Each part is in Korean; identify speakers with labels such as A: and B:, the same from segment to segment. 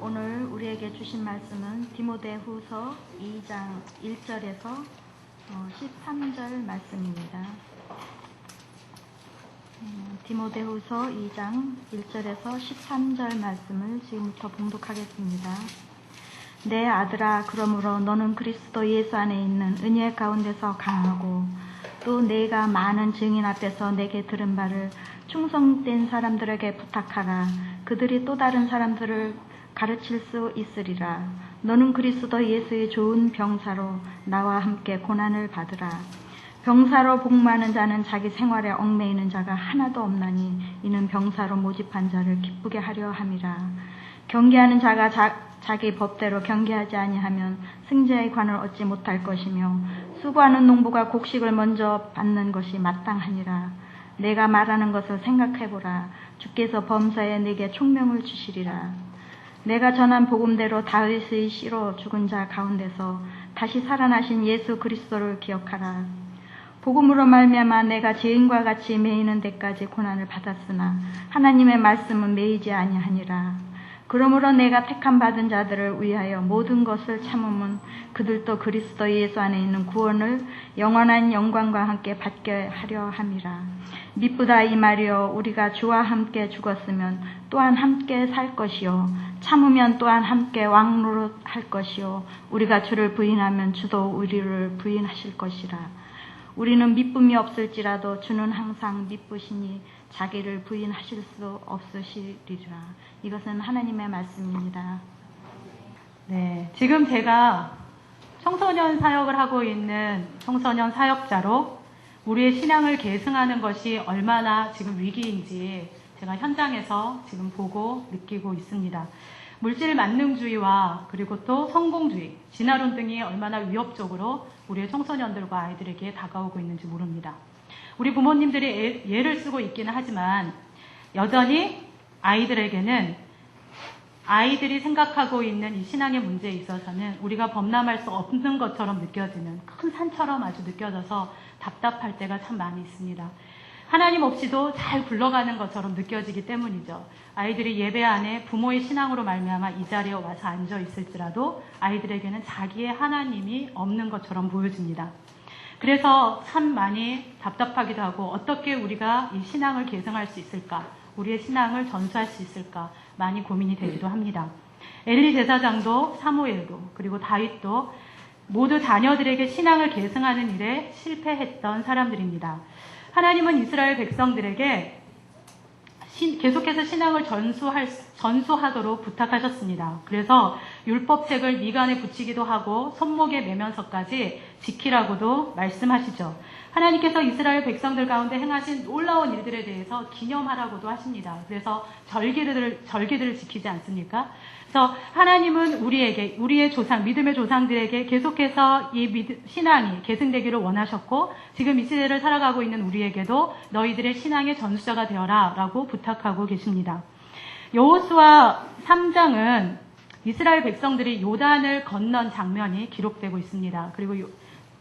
A: 오늘 우리에게 주신 말씀은 디모데후서 2장 1절에서 13절 말씀입니다. 디모데후서 2장 1절에서 13절 말씀을 지금부터 봉독하겠습니다. 내 아들아, 그러므로 너는 그리스도 예수 안에 있는 은혜 가운데서 강하고 또 내가 많은 증인 앞에서 내게 들은 바를 충성된 사람들에게 부탁하라. 그들이 또 다른 사람들을 가르칠 수 있으리라. 너는 그리스도 예수의 좋은 병사로 나와 함께 고난을 받으라. 병사로 복무하는 자는 자기 생활에 얽매이는 자가 하나도 없나니 이는 병사로 모집한 자를 기쁘게 하려 함이라. 경계하는 자가 자기 법대로 경계하지 아니하면 승자의 관을 얻지 못할 것이며 수고하는 농부가 곡식을 먼저 받는 것이 마땅하니라. 내가 말하는 것을 생각해보라. 주께서 범사에 내게 총명을 주시리라. 내가 전한 복음대로 다윗의 씨로 죽은 자 가운데서 다시 살아나신 예수 그리스도를 기억하라. 복음으로 말미암아 내가 죄인과 같이 매이는 데까지 고난을 받았으나 하나님의 말씀은 매이지 아니하니라. 그러므로 내가 택함 받은 자들을 위하여 모든 것을 참음은 그들도 그리스도 예수 안에 있는 구원을 영원한 영광과 함께 받게 하려 함이라. 미쁘다 이 말이요, 우리가 주와 함께 죽었으면 또한 함께 살 것이요, 참으면 또한 함께 왕노릇할 것이요, 우리가 주를 부인하면 주도 우리를 부인하실 것이라. 우리는 미쁨이 없을지라도 주는 항상 미쁘시니 자기를 부인하실 수 없으시리라. 이것은 하나님의 말씀입니다.
B: 네, 지금 제가 청소년 사역을 하고 있는 청소년 사역자로 우리의 신앙을 계승하는 것이 얼마나 지금 위기인지 제가 현장에서 지금 보고 느끼고 있습니다. 물질 만능주의와 그리고 또 성공주의, 진화론 등이 얼마나 위협적으로 우리의 청소년들과 아이들에게 다가오고 있는지 모릅니다. 우리 부모님들이 예를 쓰고 있기는 하지만 여전히 아이들에게는 아이들이 생각하고 있는 이 신앙의 문제에 있어서는 우리가 범람할 수 없는 것처럼 느껴지는 큰 산처럼 아주 느껴져서 답답할 때가 참 많이 있습니다. 하나님 없이도 잘 굴러가는 것처럼 느껴지기 때문이죠. 아이들이 예배 안에 부모의 신앙으로 말미암아 이 자리에 와서 앉아 있을지라도 아이들에게는 자기의 하나님이 없는 것처럼 보여집니다. 그래서 참 많이 답답하기도 하고 어떻게 우리가 이 신앙을 계승할 수 있을까? 우리의 신앙을 전수할 수 있을까? 많이 고민이 되기도 합니다. 엘리 제사장도 사무엘도 그리고 다윗도 모두 자녀들에게 신앙을 계승하는 일에 실패했던 사람들입니다. 하나님은 이스라엘 백성들에게 계속해서 신앙을 전수하도록 부탁하셨습니다. 그래서 율법책을 미간에 붙이기도 하고 손목에 매면서까지 지키라고도 말씀하시죠. 하나님께서 이스라엘 백성들 가운데 행하신 놀라운 일들에 대해서 기념하라고도 하십니다. 그래서 절기들을 지키지 않습니까? 그래서 하나님은 우리에게, 우리의 조상, 믿음의 조상들에게 계속해서 이 신앙이 계승되기를 원하셨고 지금 이 시대를 살아가고 있는 우리에게도 너희들의 신앙의 전수자가 되어라 라고 부탁하고 계십니다. 여호수아 3장은 이스라엘 백성들이 요단을 건넌 장면이 기록되고 있습니다. 그리고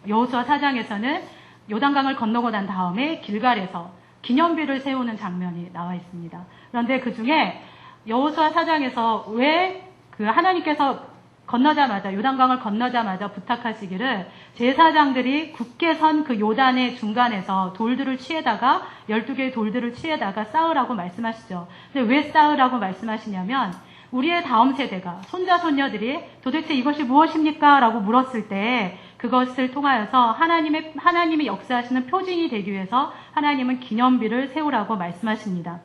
B: 여호수아 4장에서는 요단강을 건너고 난 다음에 길갈에서 기념비를 세우는 장면이 나와 있습니다. 그런데 그 중에 여호수아 4장에서 왜 그 하나님께서 요단강을 건너자마자 부탁하시기를 제사장들이 굳게 선 그 요단의 중간에서 12개의 돌들을 취해다가 쌓으라고 말씀하시죠. 근데 왜 쌓으라고 말씀하시냐면 우리의 다음 세대가 손자 손녀들이 도대체 이것이 무엇입니까? 라고 물었을 때 그것을 통하여서 하나님이 역사하시는 표징이 되기 위해서 하나님은 기념비를 세우라고 말씀하십니다.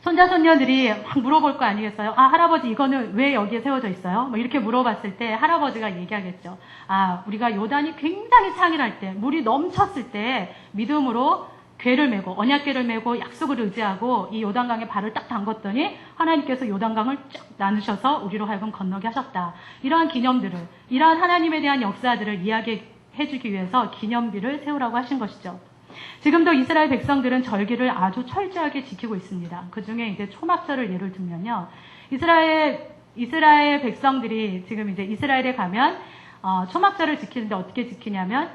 B: 손자 손녀들이 막 물어볼 거 아니겠어요? 아, 할아버지 이거는 왜 여기에 세워져 있어요? 뭐 이렇게 물어봤을 때 할아버지가 얘기하겠죠. 아, 우리가 요단이 굉장히 창일할 때, 물이 넘쳤을 때 믿음으로 궤를 메고 언약궤를 메고 약속을 의지하고 이 요단강에 발을 딱 담궜더니 하나님께서 요단강을 쫙 나누셔서 우리로 하여금 건너게 하셨다. 이러한 기념들을, 이러한 하나님에 대한 역사들을 이야기해 주기 위해서 기념비를 세우라고 하신 것이죠. 지금도 이스라엘 백성들은 절기를 아주 철저하게 지키고 있습니다. 그 중에 이제 초막절을 예를 들면요. 이스라엘 백성들이 지금 이제 이스라엘에 가면 초막절을 지키는데 어떻게 지키냐면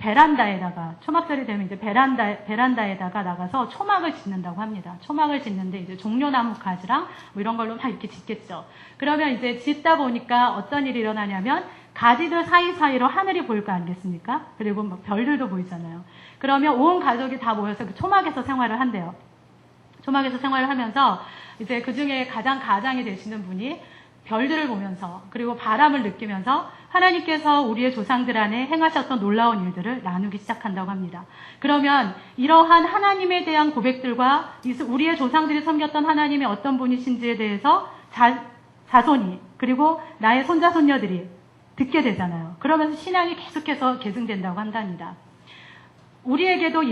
B: 베란다에다가, 초막절이 되면 이제 베란다에다가 나가서 초막을 짓는다고 합니다. 초막을 짓는데 이제 종려나무 가지랑 뭐 이런 걸로 막 이렇게 짓겠죠. 그러면 이제 짓다 보니까 어떤 일이 일어나냐면 가지들 사이사이로 하늘이 보일 거 아니겠습니까? 그리고 뭐 별들도 보이잖아요. 그러면 온 가족이 다 모여서 그 초막에서 생활을 한대요. 초막에서 생활을 하면서 이제 그 중에 가장이 되시는 분이 별들을 보면서 그리고 바람을 느끼면서 하나님께서 우리의 조상들 안에 행하셨던 놀라운 일들을 나누기 시작한다고 합니다. 그러면 이러한 하나님에 대한 고백들과 우리의 조상들이 섬겼던 하나님이 어떤 분이신지에 대해서 자손이 그리고 나의 손자 손녀들이 듣게 되잖아요. 그러면서 신앙이 계속해서 계승된다고 한답니다. 우리에게도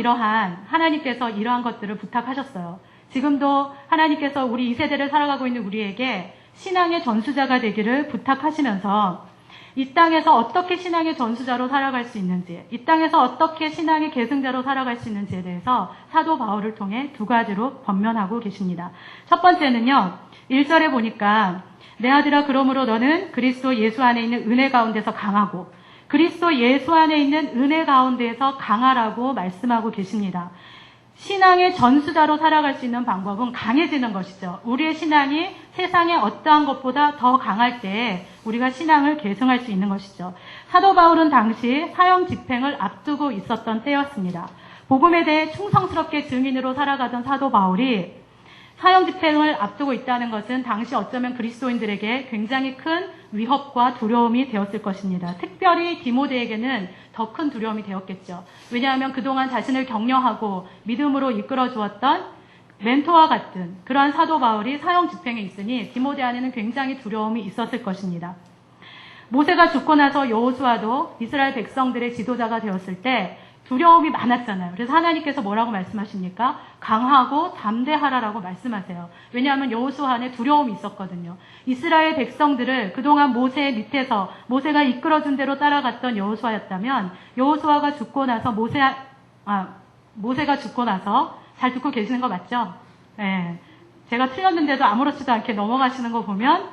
B: 하나님께서 이러한 것들을 부탁하셨어요. 지금도 하나님께서 우리 이 세대를 살아가고 있는 우리에게 신앙의 전수자가 되기를 부탁하시면서 이 땅에서 어떻게 신앙의 전수자로 살아갈 수 있는지, 이 땅에서 어떻게 신앙의 계승자로 살아갈 수 있는지에 대해서 사도 바울을 통해 두 가지로 권면하고 계십니다. 첫 번째는요, 1절에 보니까 내 아들아 그러므로 너는 그리스도 예수 안에 있는 은혜 가운데서 강하고 그리스도 예수 안에 있는 은혜 가운데에서 강하라고 말씀하고 계십니다. 신앙의 전수자로 살아갈 수 있는 방법은 강해지는 것이죠. 우리의 신앙이 세상의 어떠한 것보다 더 강할 때 우리가 신앙을 계승할 수 있는 것이죠. 사도 바울은 당시 사형 집행을 앞두고 있었던 때였습니다. 복음에 대해 충성스럽게 증인으로 살아가던 사도 바울이 사형 집행을 앞두고 있다는 것은 당시 어쩌면 그리스도인들에게 굉장히 큰 위협과 두려움이 되었을 것입니다. 특별히 디모데에게는 더 큰 두려움이 되었겠죠. 왜냐하면 그동안 자신을 격려하고 믿음으로 이끌어 주었던 멘토와 같은 그러한 사도 바울이 사형 집행에 있으니 디모데 안에는 굉장히 두려움이 있었을 것입니다. 모세가 죽고 나서 여호수아도 이스라엘 백성들의 지도자가 되었을 때 두려움이 많았잖아요. 그래서 하나님께서 뭐라고 말씀하십니까? 강하고 담대하라라고 말씀하세요. 왜냐하면 여호수아 안에 두려움이 있었거든요. 이스라엘 백성들을 그동안 모세 밑에서 모세가 이끌어준 대로 따라갔던 여호수아였다면 여호수아가 죽고 나서 모세가 죽고 나서 잘 듣고 계시는 거 맞죠? 네. 제가 틀렸는데도 아무렇지도 않게 넘어가시는 거 보면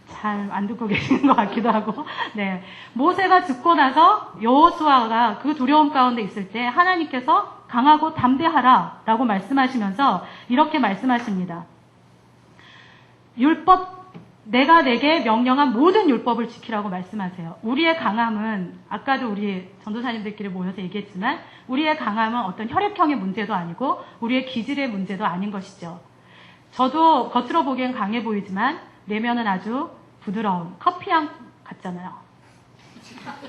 B: 잘 안 듣고 계시는 것 같기도 하고, 네. 모세가 죽고 나서 여호수아가 그 두려움 가운데 있을 때 하나님께서 강하고 담대하라 라고 말씀하시면서 이렇게 말씀하십니다. 내가 내게 명령한 모든 율법을 지키라고 말씀하세요. 우리의 강함은, 아까도 우리 전도사님들끼리 모여서 얘기했지만, 우리의 강함은 어떤 혈액형의 문제도 아니고, 우리의 기질의 문제도 아닌 것이죠. 저도 겉으로 보기엔 강해 보이지만, 내면은 아주 부드러운 커피향 같잖아요.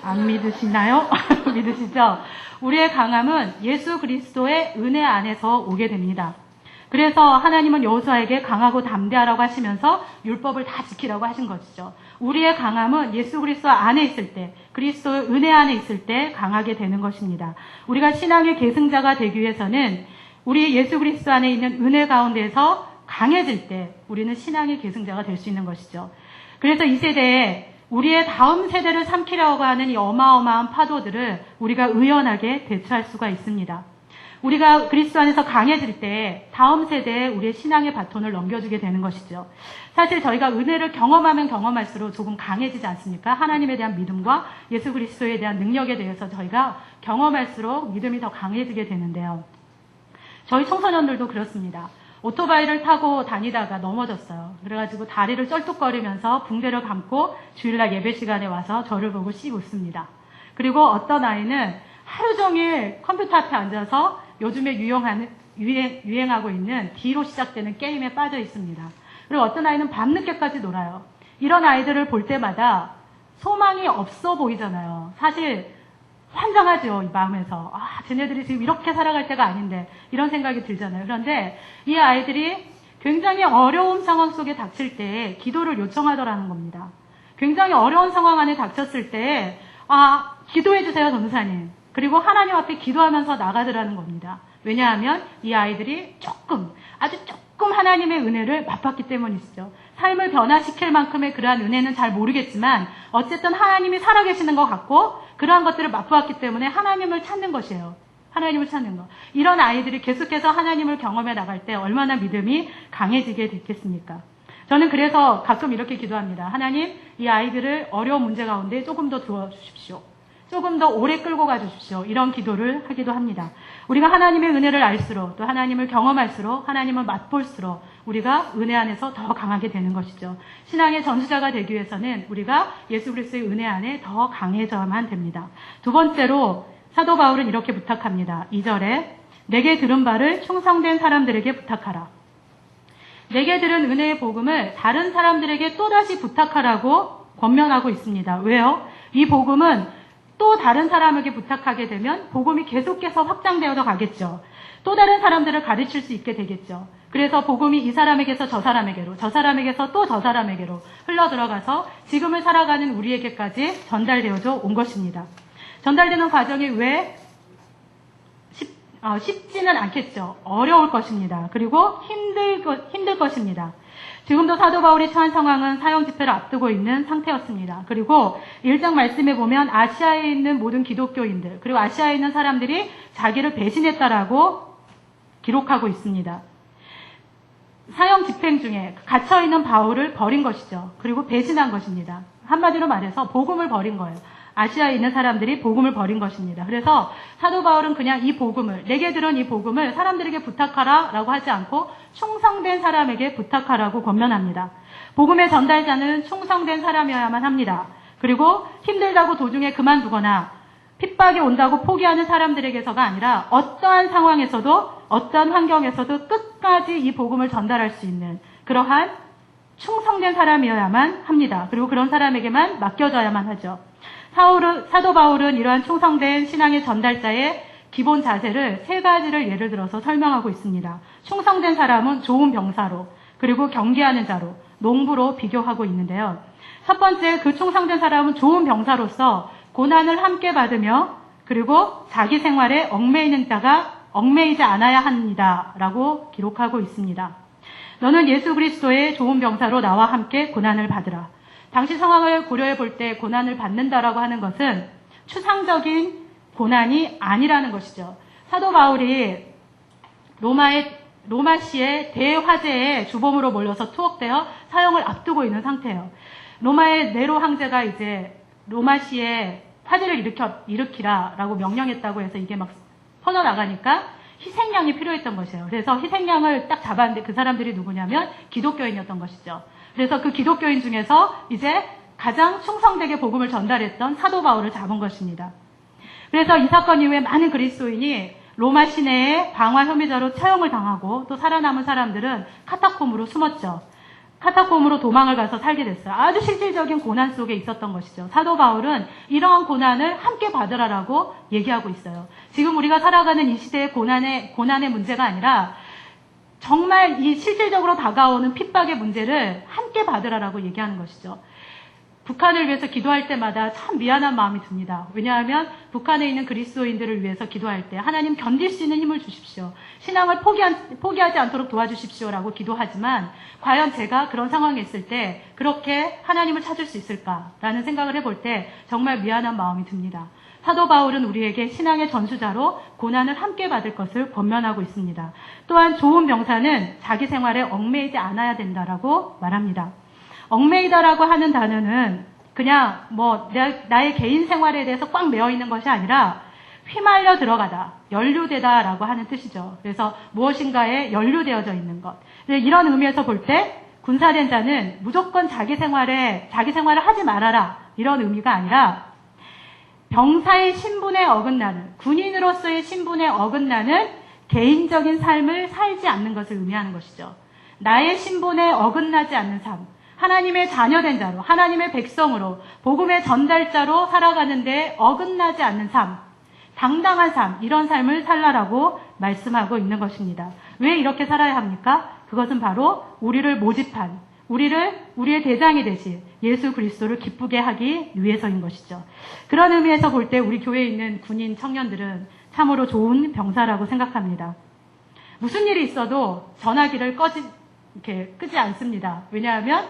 B: 안 믿으시나요? 믿으시죠? 우리의 강함은 예수 그리스도의 은혜 안에서 오게 됩니다. 그래서 하나님은 여호수아에게 강하고 담대하라고 하시면서 율법을 다 지키라고 하신 것이죠. 우리의 강함은 예수 그리스도 안에 있을 때, 그리스도의 은혜 안에 있을 때 강하게 되는 것입니다. 우리가 신앙의 계승자가 되기 위해서는 우리 예수 그리스도 안에 있는 은혜 가운데서 강해질 때 우리는 신앙의 계승자가 될 수 있는 것이죠. 그래서 이 세대에 우리의 다음 세대를 삼키려고 하는 이 어마어마한 파도들을 우리가 의연하게 대처할 수가 있습니다. 우리가 그리스도 안에서 강해질 때 다음 세대에 우리의 신앙의 바톤을 넘겨주게 되는 것이죠. 사실 저희가 은혜를 경험하면 경험할수록 조금 강해지지 않습니까? 하나님에 대한 믿음과 예수 그리스도에 대한 능력에 대해서 저희가 경험할수록 믿음이 더 강해지게 되는데요. 저희 청소년들도 그렇습니다. 오토바이를 타고 다니다가 넘어졌어요. 그래가지고 다리를 쩔뚝거리면서 붕대를 감고 주일날 예배 시간에 와서 저를 보고 씩 웃습니다. 그리고 어떤 아이는 하루 종일 컴퓨터 앞에 앉아서 요즘에 유행하고 있는 D로 시작되는 게임에 빠져 있습니다. 그리고 어떤 아이는 밤늦게까지 놀아요. 이런 아이들을 볼 때마다 소망이 없어 보이잖아요. 사실 환장하죠, 이 마음에서. 쟤네들이 지금 이렇게 살아갈 때가 아닌데, 이런 생각이 들잖아요. 그런데 이 아이들이 굉장히 어려운 상황 속에 닥칠 때 기도를 요청하더라는 겁니다. 굉장히 어려운 상황 안에 닥쳤을 때, 기도해주세요, 전도사님. 그리고 하나님 앞에 기도하면서 나가더라는 겁니다. 왜냐하면 이 아이들이 아주 조금 하나님의 은혜를 맛봤기 때문이시죠. 삶을 변화시킬 만큼의 그러한 은혜는 잘 모르겠지만 어쨌든 하나님이 살아계시는 것 같고 그러한 것들을 맛보았기 때문에 하나님을 찾는 것이에요. 하나님을 찾는 것. 이런 아이들이 계속해서 하나님을 경험해 나갈 때 얼마나 믿음이 강해지게 됐겠습니까? 저는 그래서 가끔 이렇게 기도합니다. 하나님, 이 아이들을 어려운 문제 가운데 조금 더 도와주십시오. 조금 더 오래 끌고 가 주십시오. 이런 기도를 하기도 합니다. 우리가 하나님의 은혜를 알수록 또 하나님을 경험할수록 하나님을 맛볼수록 우리가 은혜 안에서 더 강하게 되는 것이죠. 신앙의 전수자가 되기 위해서는 우리가 예수 그리스도의 은혜 안에 더 강해져야만 됩니다. 두 번째로 사도 바울은 이렇게 부탁합니다. 2절에 내게 들은 바를 충성된 사람들에게 부탁하라. 내게 들은 은혜의 복음을 다른 사람들에게 또다시 부탁하라고 권면하고 있습니다. 왜요? 이 복음은 또 다른 사람에게 부탁하게 되면 복음이 계속해서 확장되어서 가겠죠. 또 다른 사람들을 가르칠 수 있게 되겠죠. 그래서 복음이 이 사람에게서 저 사람에게로, 저 사람에게서 또 저 사람에게로 흘러들어가서 지금을 살아가는 우리에게까지 전달되어져 온 것입니다. 전달되는 과정이 왜 쉽지는 않겠죠. 어려울 것입니다. 그리고 힘들 것입니다. 지금도 사도 바울이 처한 상황은 사형 집회를 앞두고 있는 상태였습니다. 그리고 1장 말씀에 보면 아시아에 있는 모든 기독교인들, 그리고 아시아에 있는 사람들이 자기를 배신했다라고 기록하고 있습니다. 사형 집행 중에 갇혀있는 바울을 버린 것이죠. 그리고 배신한 것입니다. 한마디로 말해서 복음을 버린 거예요. 아시아에 있는 사람들이 복음을 버린 것입니다. 그래서 사도 바울은 그냥 이 복음을, 내게 들은 이 복음을 사람들에게 부탁하라 라고 하지 않고 충성된 사람에게 부탁하라고 권면합니다. 복음의 전달자는 충성된 사람이어야만 합니다. 그리고 힘들다고 도중에 그만두거나 핍박이 온다고 포기하는 사람들에게서가 아니라 어떠한 상황에서도 어떠한 환경에서도 끝까지 이 복음을 전달할 수 있는 그러한 충성된 사람이어야만 합니다. 그리고 그런 사람에게만 맡겨져야만 하죠. 사도 바울은 이러한 충성된 신앙의 전달자의 기본 자세를 세 가지를 예를 들어서 설명하고 있습니다. 충성된 사람은 좋은 병사로, 그리고 경계하는 자로, 농부로 비교하고 있는데요. 첫 번째, 그 충성된 사람은 좋은 병사로서 고난을 함께 받으며 그리고 자기 생활에 얽매이는 자가 얽매이지 않아야 합니다. 라고 기록하고 있습니다. 너는 예수 그리스도의 좋은 병사로 나와 함께 고난을 받으라. 당시 상황을 고려해 볼 때 고난을 받는다라고 하는 것은 추상적인 고난이 아니라는 것이죠. 사도 바울이 로마시의 대화재에 주범으로 몰려서 투옥되어 사형을 앞두고 있는 상태예요. 로마의 네로 황제가 이제 로마시에 화재를 일으키라라고 명령했다고 해서 이게 막 퍼져나가니까 희생양이 필요했던 것이에요. 그래서 희생양을 딱 잡았는데 그 사람들이 누구냐면 기독교인이었던 것이죠. 그래서 그 기독교인 중에서 이제 가장 충성되게 복음을 전달했던 사도 바울을 잡은 것입니다. 그래서 이 사건 이후에 많은 그리스도인이 로마 시내에 방화 혐의자로 처형을 당하고 또 살아남은 사람들은 카타콤으로 숨었죠. 카타콤으로 도망을 가서 살게 됐어요. 아주 실질적인 고난 속에 있었던 것이죠. 사도 바울은 이러한 고난을 함께 받으라라고 얘기하고 있어요. 지금 우리가 살아가는 이 시대의 고난의 문제가 아니라 정말 이 실질적으로 다가오는 핍박의 문제를 함께 받으라라고 얘기하는 것이죠. 북한을 위해서 기도할 때마다 참 미안한 마음이 듭니다. 왜냐하면 북한에 있는 그리스도인들을 위해서 기도할 때 하나님 견딜 수 있는 힘을 주십시오. 신앙을 포기하지 않도록 도와주십시오라고 기도하지만 과연 제가 그런 상황에 있을 때 그렇게 하나님을 찾을 수 있을까라는 생각을 해볼 때 정말 미안한 마음이 듭니다. 사도 바울은 우리에게 신앙의 전수자로 고난을 함께 받을 것을 권면하고 있습니다. 또한 좋은 병사는 자기 생활에 얽매이지 않아야 된다라고 말합니다. 얽매이다라고 하는 단어는 그냥 나의 개인 생활에 대해서 꽉 매어 있는 것이 아니라 휘말려 들어가다, 연루되다라고 하는 뜻이죠. 그래서 무엇인가에 연루되어져 있는 것. 이런 의미에서 볼 때 군사된 자는 무조건 자기 생활을 하지 말아라 이런 의미가 아니라 병사의 신분에 어긋나는, 군인으로서의 신분에 어긋나는 개인적인 삶을 살지 않는 것을 의미하는 것이죠. 나의 신분에 어긋나지 않는 삶, 하나님의 자녀된 자로, 하나님의 백성으로, 복음의 전달자로 살아가는 데 어긋나지 않는 삶, 당당한 삶, 이런 삶을 살라라고 말씀하고 있는 것입니다. 왜 이렇게 살아야 합니까? 그것은 바로 우리를 모집한, 우리의 대장이 되신 예수 그리스도를 기쁘게 하기 위해서인 것이죠. 그런 의미에서 볼 때 우리 교회에 있는 군인 청년들은 참으로 좋은 병사라고 생각합니다. 무슨 일이 있어도 전화기를 끄지 않습니다. 왜냐하면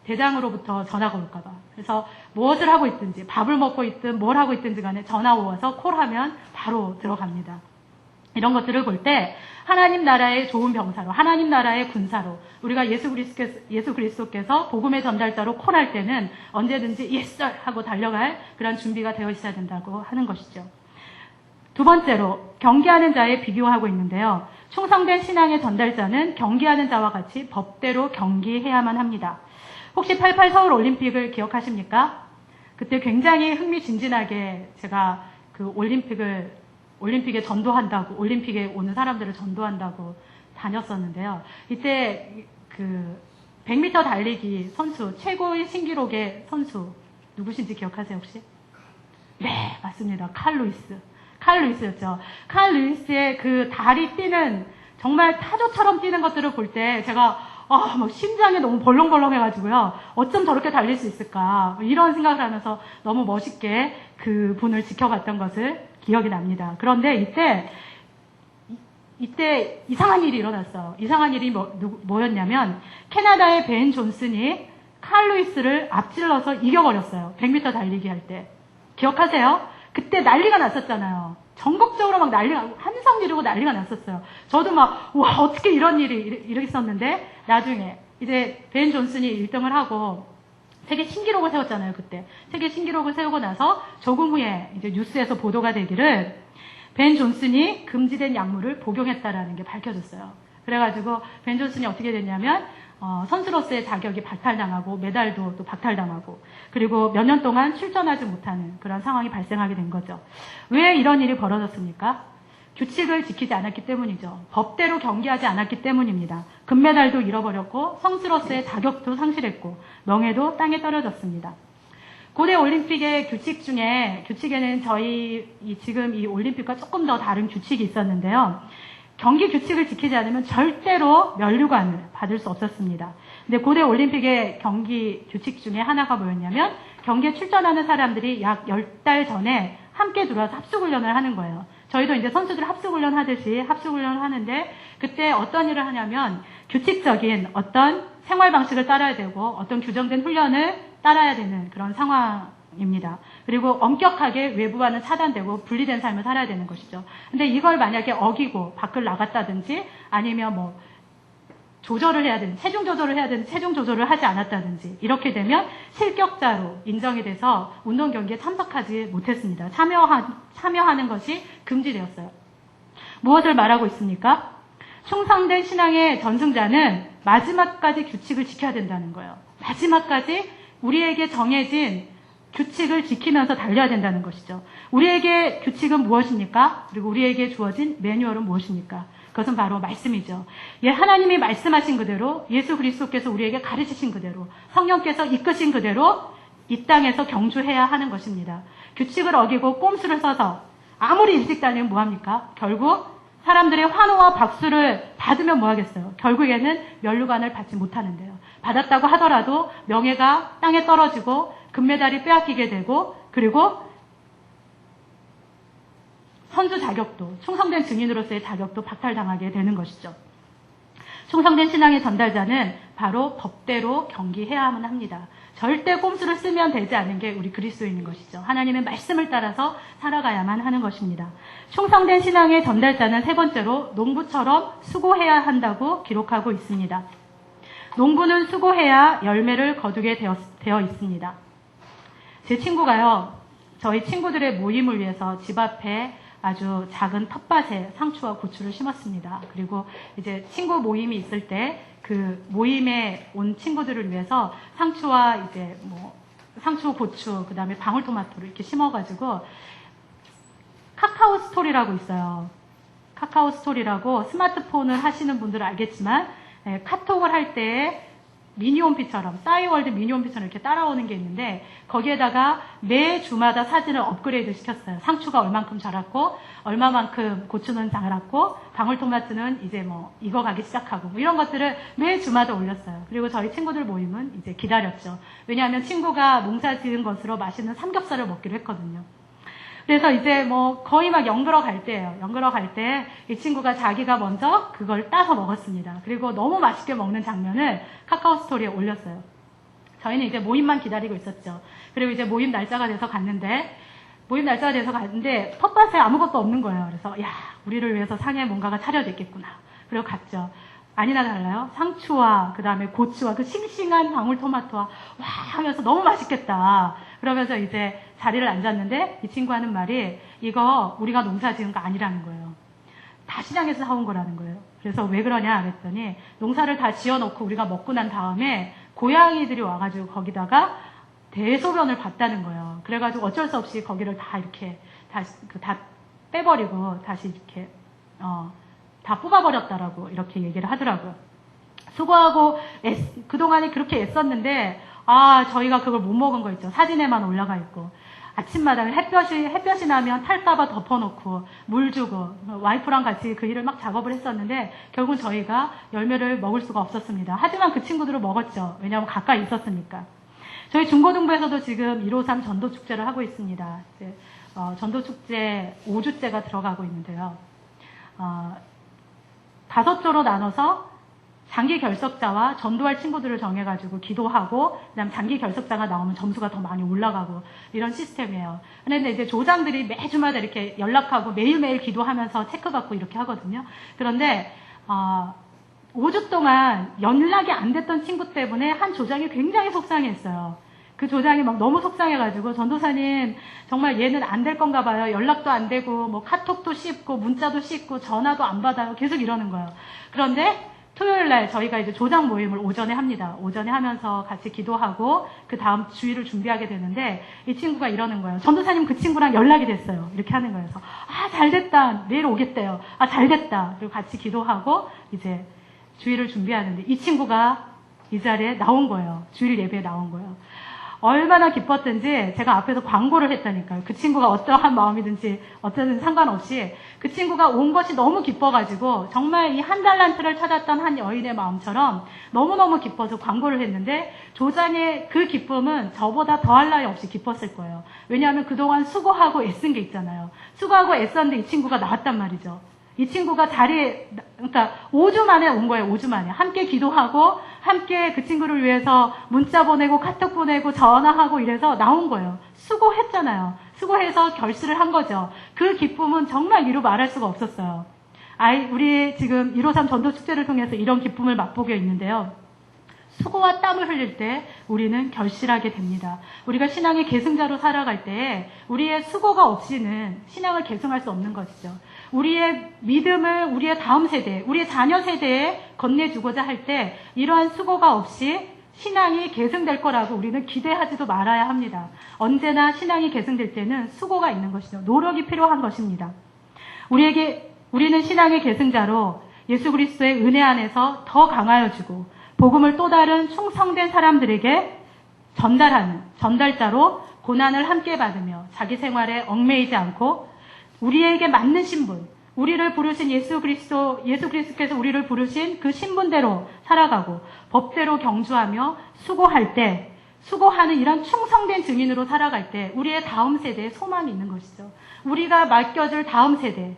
B: 대장으로부터 전화가 올까봐. 그래서 무엇을 하고 있든지, 밥을 먹고 있든 뭘 하고 있든지 간에 전화 와서 콜하면 바로 들어갑니다. 이런 것들을 볼 때 하나님 나라의 좋은 병사로, 하나님 나라의 군사로, 우리가 예수 그리스도께서 복음의 전달자로 콜할 때는 언제든지 yes sir 하고 달려갈 그런 준비가 되어 있어야 된다고 하는 것이죠. 두 번째로 경계하는 자에 비교하고 있는데요. 충성된 신앙의 전달자는 경계하는 자와 같이 법대로 경계해야만 합니다. 혹시 88 서울 올림픽을 기억하십니까? 그때 굉장히 흥미진진하게 제가 그 올림픽에 전도한다고, 올림픽에 오는 사람들을 전도한다고 다녔었는데요. 이때 그 100m 달리기 선수, 최고의 신기록의 선수, 누구신지 기억하세요, 혹시? 네, 맞습니다. 칼 루이스였죠. 칼 루이스의 그 다리 뛰는, 정말 타조처럼 뛰는 것들을 볼 때 제가 막 심장이 너무 벌렁벌렁 해가지고요. 어쩜 저렇게 달릴 수 있을까. 이런 생각을 하면서 너무 멋있게 그 분을 지켜봤던 것을 기억이 납니다. 그런데 이때 이상한 일이 일어났어요. 이상한 일이 뭐였냐면 캐나다의 벤 존슨이 칼 루이스를 앞질러서 이겨버렸어요. 100m 달리기 할 때. 기억하세요? 그때 난리가 났었잖아요. 전국적으로 막 한성 지르고 난리가 났었어요. 저도 와, 어떻게 이런 일이 있었는데, 나중에, 이제, 벤 존슨이 1등을 하고, 세계 신기록을 세웠잖아요, 그때. 세계 신기록을 세우고 나서, 조금 후에, 이제 뉴스에서 보도가 되기를, 벤 존슨이 금지된 약물을 복용했다라는 게 밝혀졌어요. 그래가지고, 벤 존슨이 어떻게 됐냐면, 선수로서의 자격이 박탈당하고 메달도 또 박탈당하고 그리고 몇 년 동안 출전하지 못하는 그런 상황이 발생하게 된 거죠. 왜 이런 일이 벌어졌습니까? 규칙을 지키지 않았기 때문이죠. 법대로 경기하지 않았기 때문입니다. 금메달도 잃어버렸고 선수로서의 자격도 상실했고 명예도 땅에 떨어졌습니다. 고대 올림픽의 규칙에는 지금 이 올림픽과 조금 더 다른 규칙이 있었는데요. 경기 규칙을 지키지 않으면 절대로 면류관을 받을 수 없었습니다. 근데 고대 올림픽의 경기 규칙 중에 하나가 뭐였냐면 경기에 출전하는 사람들이 약 10달 전에 함께 들어와서 합숙훈련을 하는 거예요. 저희도 이제 선수들 합숙훈련 하듯이 합숙훈련을 하는데 그때 어떤 일을 하냐면 규칙적인 어떤 생활 방식을 따라야 되고 어떤 규정된 훈련을 따라야 되는 그런 상황입니다. 그리고 엄격하게 외부와는 차단되고 분리된 삶을 살아야 되는 것이죠. 근데 이걸 만약에 어기고 밖을 나갔다든지 아니면 조절을 해야 되는, 체중 조절을 해야 되는 체중 조절을 하지 않았다든지 이렇게 되면 실격자로 인정이 돼서 운동 경기에 참석하지 못했습니다. 참여하는 것이 금지되었어요. 무엇을 말하고 있습니까? 충성된 신앙의 전승자는 마지막까지 규칙을 지켜야 된다는 거예요. 마지막까지 우리에게 정해진 규칙을 지키면서 달려야 된다는 것이죠. 우리에게 규칙은 무엇입니까? 그리고 우리에게 주어진 매뉴얼은 무엇입니까? 그것은 바로 말씀이죠. 하나님이 말씀하신 그대로 예수 그리스도께서 우리에게 가르치신 그대로 성령께서 이끄신 그대로 이 땅에서 경주해야 하는 것입니다. 규칙을 어기고 꼼수를 써서 아무리 일찍 다니면 뭐합니까? 결국 사람들의 환호와 박수를 받으면 뭐하겠어요? 결국에는 면류관을 받지 못하는데요. 받았다고 하더라도 명예가 땅에 떨어지고 금메달이 빼앗기게 되고 그리고 선수 자격도, 충성된 증인으로서의 자격도 박탈당하게 되는 것이죠. 충성된 신앙의 전달자는 바로 법대로 경기해야만 합니다. 절대 꼼수를 쓰면 되지 않는 게 우리 그리스도인인 것이죠. 하나님의 말씀을 따라서 살아가야만 하는 것입니다. 충성된 신앙의 전달자는 세 번째로 농부처럼 수고해야 한다고 기록하고 있습니다. 농부는 수고해야 열매를 거두게 되어 있습니다. 제 친구가요, 저희 친구들의 모임을 위해서 집 앞에 아주 작은 텃밭에 상추와 고추를 심었습니다. 그리고 이제 친구 모임이 있을 때 그 모임에 온 친구들을 위해서 상추와 이제 상추, 고추, 그 다음에 방울토마토를 이렇게 심어가지고 카카오 스토리라고 있어요. 카카오 스토리라고 스마트폰을 하시는 분들은 알겠지만 카톡을 할 때 미니홈피처럼 싸이월드 미니홈피처럼 이렇게 따라오는 게 있는데 거기에다가 매 주마다 사진을 업그레이드 시켰어요. 상추가 얼만큼 자랐고 얼마만큼 고추는 자랐고 방울토마토는 이제 익어가기 시작하고 이런 것들을 매 주마다 올렸어요. 그리고 저희 친구들 모임은 이제 기다렸죠. 왜냐하면 친구가 농사 지은 것으로 맛있는 삼겹살을 먹기로 했거든요. 그래서 이제 거의 막 연그러 갈 때예요. 연그러 갈 때 이 친구가 자기가 먼저 그걸 따서 먹었습니다. 그리고 너무 맛있게 먹는 장면을 카카오 스토리에 올렸어요. 저희는 이제 모임만 기다리고 있었죠. 그리고 이제 모임 날짜가 돼서 갔는데 텃밭에 아무것도 없는 거예요. 그래서 우리를 위해서 상에 뭔가가 차려져 있겠구나. 그리고 갔죠. 아니나 달라요. 상추와 그 다음에 고추와 그 싱싱한 방울토마토와 와 하면서 너무 맛있겠다. 그러면서 이제 자리를 앉았는데 이 친구 하는 말이 이거 우리가 농사 지은 거 아니라는 거예요. 다 시장에서 사온 거라는 거예요. 그래서 왜 그러냐 그랬더니 농사를 다 지어놓고 우리가 먹고 난 다음에 고양이들이 와가지고 거기다가 대소변을 봤다는 거예요. 그래가지고 어쩔 수 없이 거기를 다 이렇게 다 빼버리고 다시 이렇게 다 뽑아버렸다라고 이렇게 얘기를 하더라고요. 수고하고 그동안에 그렇게 애썼는데 저희가 그걸 못 먹은 거 있죠. 사진에만 올라가 있고 아침마다 햇볕이 나면 탈까봐 덮어놓고 물 주고 와이프랑 같이 그 일을 막 작업을 했었는데 결국은 저희가 열매를 먹을 수가 없었습니다. 하지만 그 친구들은 먹었죠. 왜냐하면 가까이 있었으니까. 저희 중고등부에서도 지금 153 전도축제를 하고 있습니다. 이제, 전도축제 5주째가 들어가고 있는데요. 5조로 나눠서 장기 결석자와 전도할 친구들을 정해가지고 기도하고, 그다음 장기 결석자가 나오면 점수가 더 많이 올라가고 이런 시스템이에요. 그런데 이제 조장들이 매주마다 이렇게 연락하고 매일매일 기도하면서 체크받고 이렇게 하거든요. 그런데 5주 동안 연락이 안 됐던 친구 때문에 한 조장이 굉장히 속상했어요. 그 조장이 막 너무 속상해가지고 전도사님 정말 얘는 안 될 건가 봐요. 연락도 안 되고 뭐 카톡도 씹고 문자도 씹고 전화도 안 받아요. 계속 이러는 거예요. 그런데 토요일 날 저희가 이제 조장 모임을 오전에 합니다. 오전에 하면서 같이 기도하고 그 다음 주일을 준비하게 되는데 이 친구가 이러는 거예요. 전도사님 그 친구랑 연락이 됐어요. 이렇게 하는 거예요. 그래서 잘됐다. 내일 오겠대요. 잘됐다. 그리고 같이 기도하고 이제 주일을 준비하는데 이 친구가 이 자리에 나온 거예요. 주일 예배에 나온 거예요. 얼마나 기뻤든지 제가 앞에서 광고를 했다니까요. 그 친구가 어떠한 마음이든지 어쩌든 상관없이 그 친구가 온 것이 너무 기뻐가지고 정말 이 한 달란트를 찾았던 한 여인의 마음처럼 너무너무 기뻐서 광고를 했는데 조장의 그 기쁨은 저보다 더할 나위 없이 기뻤을 거예요. 왜냐하면 그동안 수고하고 애쓴 게 있잖아요. 수고하고 애썼는데 이 친구가 나왔단 말이죠. 이 친구가 그러니까 5주 만에 온 거예요. 5주 만에. 함께 기도하고 함께 그 친구를 위해서 문자 보내고 카톡 보내고 전화하고 이래서 나온 거예요. 수고했잖아요. 수고해서 결실을 한 거죠. 그 기쁨은 정말 이루 말할 수가 없었어요. 우리 지금 153 전도축제를 통해서 이런 기쁨을 맛보게 있는데요. 수고와 땀을 흘릴 때 우리는 결실하게 됩니다. 우리가 신앙의 계승자로 살아갈 때 우리의 수고가 없이는 신앙을 계승할 수 없는 것이죠. 우리의 믿음을 우리의 다음 세대, 우리의 자녀 세대에 건네주고자 할 때 이러한 수고가 없이 신앙이 계승될 거라고 우리는 기대하지도 말아야 합니다. 언제나 신앙이 계승될 때는 수고가 있는 것이죠. 노력이 필요한 것입니다. 우리는 신앙의 계승자로 예수 그리스도의 은혜 안에서 더 강하여지고 복음을 또 다른 충성된 사람들에게 전달하는 전달자로 고난을 함께 받으며 자기 생활에 얽매이지 않고 우리에게 맞는 신분, 우리를 부르신 예수께서 우리를 부르신 그 신분대로 살아가고 법대로 경주하며 수고하는 이런 충성된 증인으로 살아갈 때 우리의 다음 세대에 소망이 있는 것이죠. 우리가 맡겨줄 다음 세대,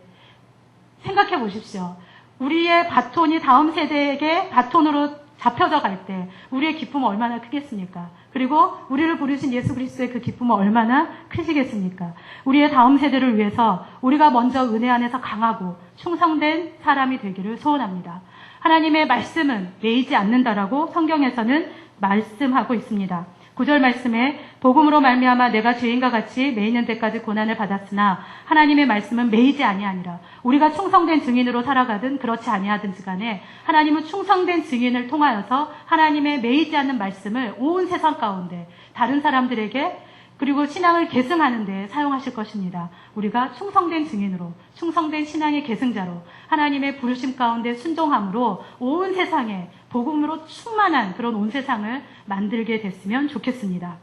B: 생각해 보십시오. 우리의 바톤이 다음 세대에게 바톤으로 잡혀져 갈 때 우리의 기쁨은 얼마나 크겠습니까? 그리고 우리를 부르신 예수 그리스도의 그 기쁨은 얼마나 크시겠습니까? 우리의 다음 세대를 위해서 우리가 먼저 은혜 안에서 강하고 충성된 사람이 되기를 소원합니다. 하나님의 말씀은 매이지 않는다라고 성경에서는 말씀하고 있습니다. 9절 말씀에 복음으로 말미암아 내가 죄인과 같이 매이는 데까지 고난을 받았으나 하나님의 말씀은 매이지 아니하니라. 우리가 충성된 증인으로 살아가든 그렇지 아니하든지 간에 하나님은 충성된 증인을 통하여서 하나님의 매이지 않는 말씀을 온 세상 가운데 다른 사람들에게 그리고 신앙을 계승하는 데 사용하실 것입니다. 우리가 충성된 증인으로, 충성된 신앙의 계승자로 하나님의 부르심 가운데 순종함으로 온 세상에 복음으로 충만한 그런 온 세상을 만들게 됐으면 좋겠습니다.